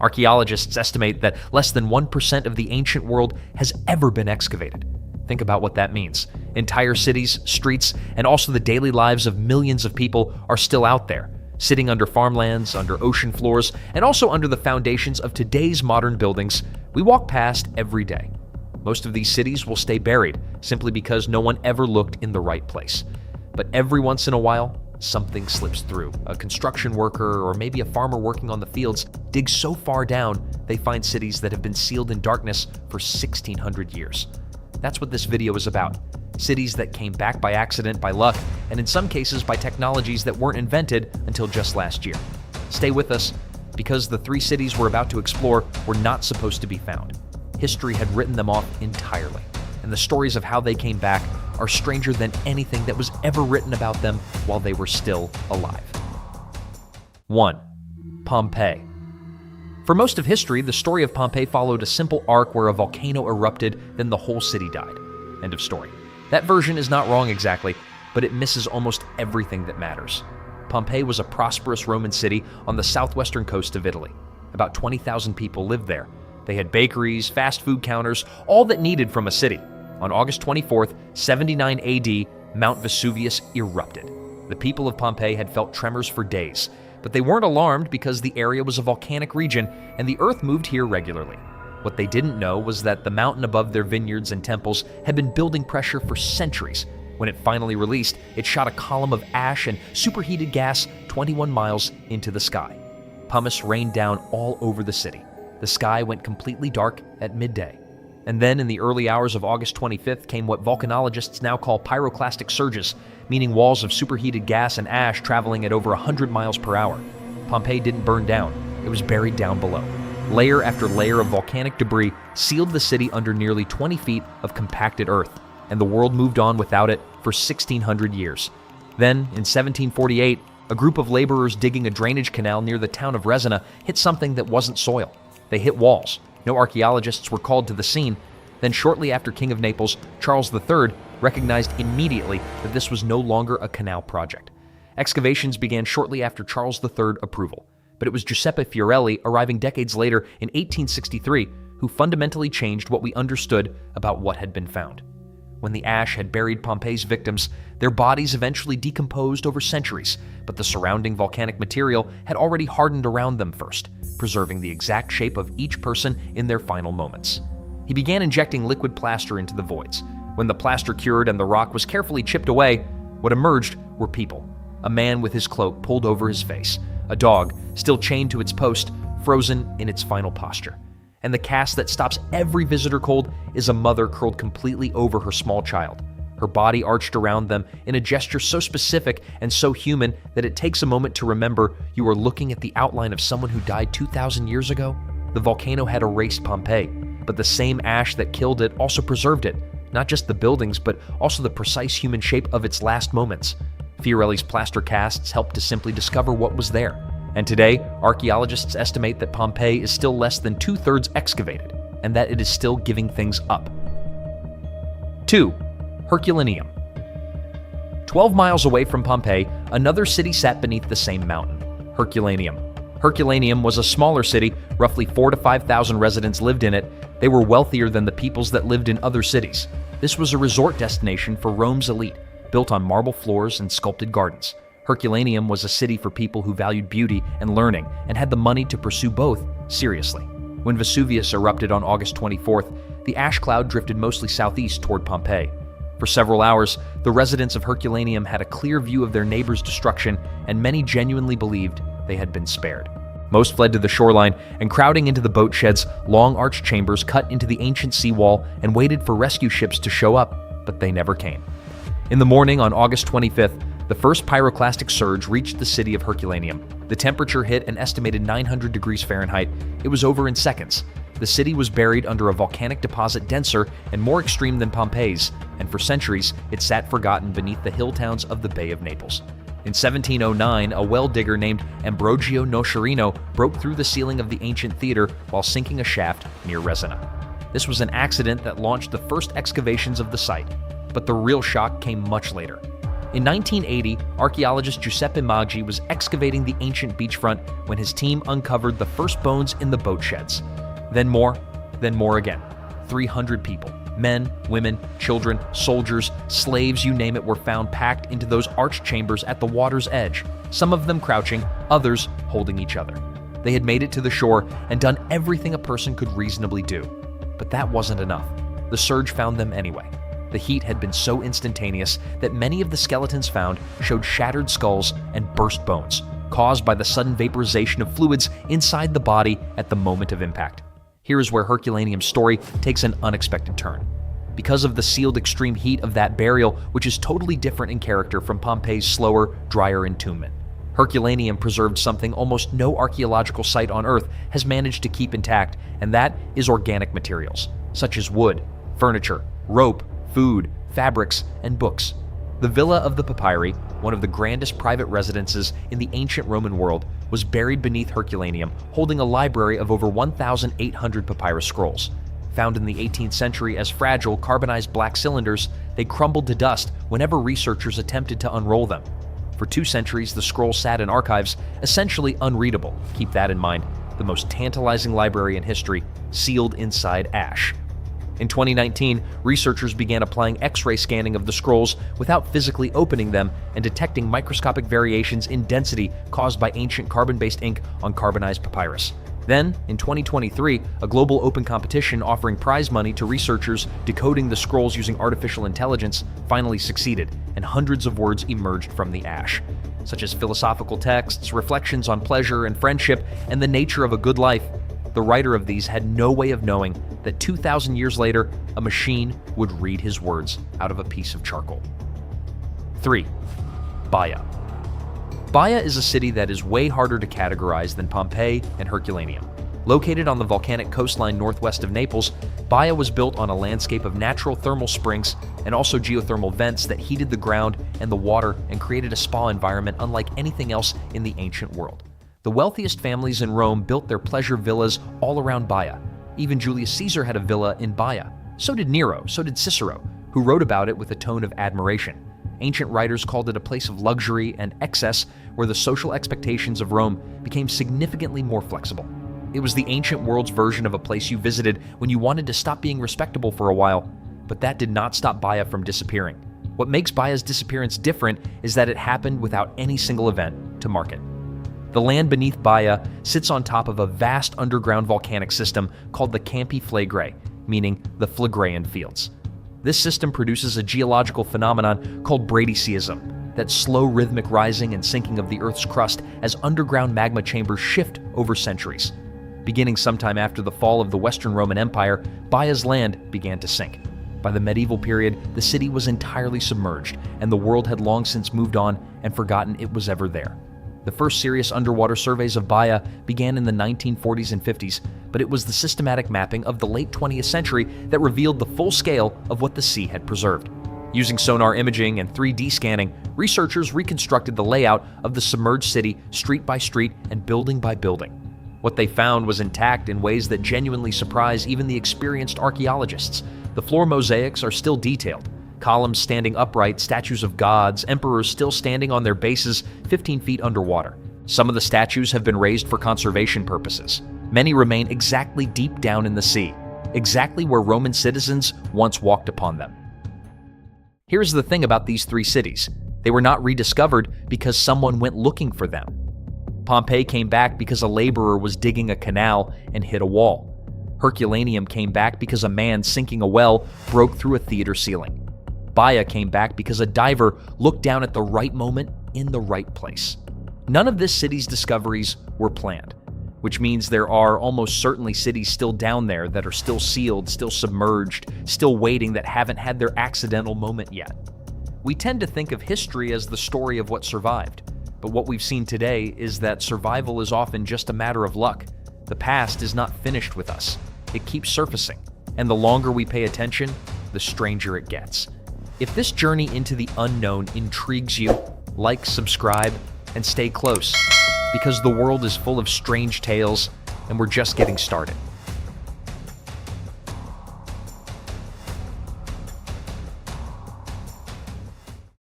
Archaeologists estimate that less than 1% of the ancient world has ever been excavated. Think about what that means. Entire cities, streets, and also the daily lives of millions of people are still out there, sitting under farmlands, under ocean floors, and also under the foundations of today's modern buildings we walk past every day. Most of these cities will stay buried simply because no one ever looked in the right place. But every once in a while, something slips through. A construction worker or maybe a farmer working on the fields digs so far down they find cities that have been sealed in darkness for 1,600 years. That's what this video is about. Cities that came back by accident, by luck, and in some cases by technologies that weren't invented until just last year. Stay with us, because the 3 cities we're about to explore were not supposed to be found. History had written them off entirely, and the stories of how they came back are stranger than anything that was ever written about them while they were still alive. 1. Pompeii. For most of history, the story of Pompeii followed a simple arc where a volcano erupted, then the whole city died. End of story. That version is not wrong exactly, but it misses almost everything that matters. Pompeii was a prosperous Roman city on the southwestern coast of Italy. About 20,000 people lived there. They had bakeries, fast food counters, all that needed from a city. On August 24th, 79 AD, Mount Vesuvius erupted. The people of Pompeii had felt tremors for days, but they weren't alarmed because the area was a volcanic region and the earth moved here regularly. What they didn't know was that the mountain above their vineyards and temples had been building pressure for centuries. When it finally released, it shot a column of ash and superheated gas 21 miles into the sky. Pumice rained down all over the city. The sky went completely dark at midday. And then in the early hours of August 25th came what volcanologists now call pyroclastic surges, meaning walls of superheated gas and ash traveling at over 100 miles per hour. Pompeii didn't burn down. It was buried down below. Layer after layer of volcanic debris sealed the city under nearly 20 feet of compacted earth, and the world moved on without it for 1,600 years. Then, in 1748, a group of laborers digging a drainage canal near the town of Resina hit something that wasn't soil. They hit walls. No archaeologists were called to the scene. Then shortly after King of Naples, Charles III, recognized immediately that this was no longer a canal project. Excavations began shortly after Charles III approval, but it was Giuseppe Fiorelli, arriving decades later in 1863, who fundamentally changed what we understood about what had been found. When the ash had buried Pompeii's victims, their bodies eventually decomposed over centuries, but the surrounding volcanic material had already hardened around them first, preserving the exact shape of each person in their final moments. He began injecting liquid plaster into the voids. When the plaster cured and the rock was carefully chipped away, what emerged were people. A man with his cloak pulled over his face, a dog still chained to its post, frozen in its final posture. And the cast that stops every visitor cold is a mother curled completely over her small child, her body arched around them in a gesture so specific and so human that it takes a moment to remember you are looking at the outline of someone who died 2,000 years ago. The volcano had erased Pompeii, but the same ash that killed it also preserved it, not just the buildings, but also the precise human shape of its last moments. Fiorelli's plaster casts helped to simply discover what was there. And today, archaeologists estimate that Pompeii is still less than 2/3 excavated, and that it is still giving things up. 2. Herculaneum. 12 miles away from Pompeii, another city sat beneath the same mountain, Herculaneum. Herculaneum was a smaller city, roughly 4,000 to 5,000 residents lived in it. They were wealthier than the peoples that lived in other cities. This was a resort destination for Rome's elite, built on marble floors and sculpted gardens. Herculaneum was a city for people who valued beauty and learning and had the money to pursue both seriously. When Vesuvius erupted on August 24th, the ash cloud drifted mostly southeast toward Pompeii. For several hours, the residents of Herculaneum had a clear view of their neighbors' destruction, and many genuinely believed they had been spared. Most fled to the shoreline, and crowding into the boat sheds, long arched chambers cut into the ancient seawall and waited for rescue ships to show up, but they never came. In the morning on August 25th, the first pyroclastic surge reached the city of Herculaneum. The temperature hit an estimated 900 degrees Fahrenheit. It was over in seconds. The city was buried under a volcanic deposit denser and more extreme than Pompeii's, and for centuries it sat forgotten beneath the hill towns of the Bay of Naples. In 1709, a well digger named Ambrogio Nocerino broke through the ceiling of the ancient theater while sinking a shaft near Resina. This was an accident that launched the first excavations of the site, but the real shock came much later. In 1980, archaeologist Giuseppe Maggi was excavating the ancient beachfront when his team uncovered the first bones in the boat sheds. Then more again. 300 people, men, women, children, soldiers, slaves, you name it, were found packed into those arched chambers at the water's edge, some of them crouching, others holding each other. They had made it to the shore and done everything a person could reasonably do. But that wasn't enough. The surge found them anyway. The heat had been so instantaneous that many of the skeletons found showed shattered skulls and burst bones, caused by the sudden vaporization of fluids inside the body at the moment of impact. Here is where Herculaneum's story takes an unexpected turn. Because of the sealed extreme heat of that burial, which is totally different in character from Pompeii's slower, drier entombment, Herculaneum preserved something almost no archaeological site on Earth has managed to keep intact, and that is organic materials, such as wood, furniture, rope, food, fabrics, and books. The Villa of the Papyri, one of the grandest private residences in the ancient Roman world, was buried beneath Herculaneum, holding a library of over 1,800 papyrus scrolls. Found in the 18th century as fragile, carbonized black cylinders, they crumbled to dust whenever researchers attempted to unroll them. For 2 centuries, the scrolls sat in archives, essentially unreadable. Keep that in mind. The most tantalizing library in history, sealed inside ash. In 2019, researchers began applying X-ray scanning of the scrolls without physically opening them and detecting microscopic variations in density caused by ancient carbon-based ink on carbonized papyrus. Then, in 2023, a global open competition offering prize money to researchers decoding the scrolls using artificial intelligence finally succeeded, and hundreds of words emerged from the ash, such as philosophical texts, reflections on pleasure and friendship, and the nature of a good life. The writer of these had no way of knowing that 2,000 years later, a machine would read his words out of a piece of charcoal. 3. Baia. Baia is a city that is way harder to categorize than Pompeii and Herculaneum. Located on the volcanic coastline northwest of Naples, Baia was built on a landscape of natural thermal springs and also geothermal vents that heated the ground and the water and created a spa environment unlike anything else in the ancient world. The wealthiest families in Rome built their pleasure villas all around Baia. Even Julius Caesar had a villa in Baia. So did Nero, so did Cicero, who wrote about it with a tone of admiration. Ancient writers called it a place of luxury and excess where the social expectations of Rome became significantly more flexible. It was the ancient world's version of a place you visited when you wanted to stop being respectable for a while, but that did not stop Baia from disappearing. What makes Baia's disappearance different is that it happened without any single event to mark it. The land beneath Baia sits on top of a vast underground volcanic system called the Campi Flegrae, meaning the Phlegraean fields. This system produces a geological phenomenon called bradyseism, that slow rhythmic rising and sinking of the Earth's crust as underground magma chambers shift over centuries. Beginning sometime after the fall of the Western Roman Empire, Baia's land began to sink. By the medieval period, the city was entirely submerged, and the world had long since moved on and forgotten it was ever there. The first serious underwater surveys of Baia began in the 1940s and 50s, but it was the systematic mapping of the late 20th century that revealed the full scale of what the sea had preserved. Using sonar imaging and 3D scanning, researchers reconstructed the layout of the submerged city street by street and building by building. What they found was intact in ways that genuinely surprise even the experienced archaeologists. The floor mosaics are still detailed. Columns standing upright, statues of gods, emperors still standing on their bases 15 feet underwater. Some of the statues have been raised for conservation purposes. Many remain exactly deep down in the sea, exactly where Roman citizens once walked upon them. Here's the thing about these 3 cities. They were not rediscovered because someone went looking for them. Pompeii came back because a laborer was digging a canal and hit a wall. Herculaneum came back because a man sinking a well broke through a theater ceiling. Baia came back because a diver looked down at the right moment in the right place. None of this city's discoveries were planned, which means there are almost certainly cities still down there that are still sealed, still submerged, still waiting, that haven't had their accidental moment yet. We tend to think of history as the story of what survived, but what we've seen today is that survival is often just a matter of luck. The past is not finished with us. It keeps surfacing, and the longer we pay attention, the stranger it gets. If this journey into the unknown intrigues you, like, subscribe, and stay close, because the world is full of strange tales, and we're just getting started.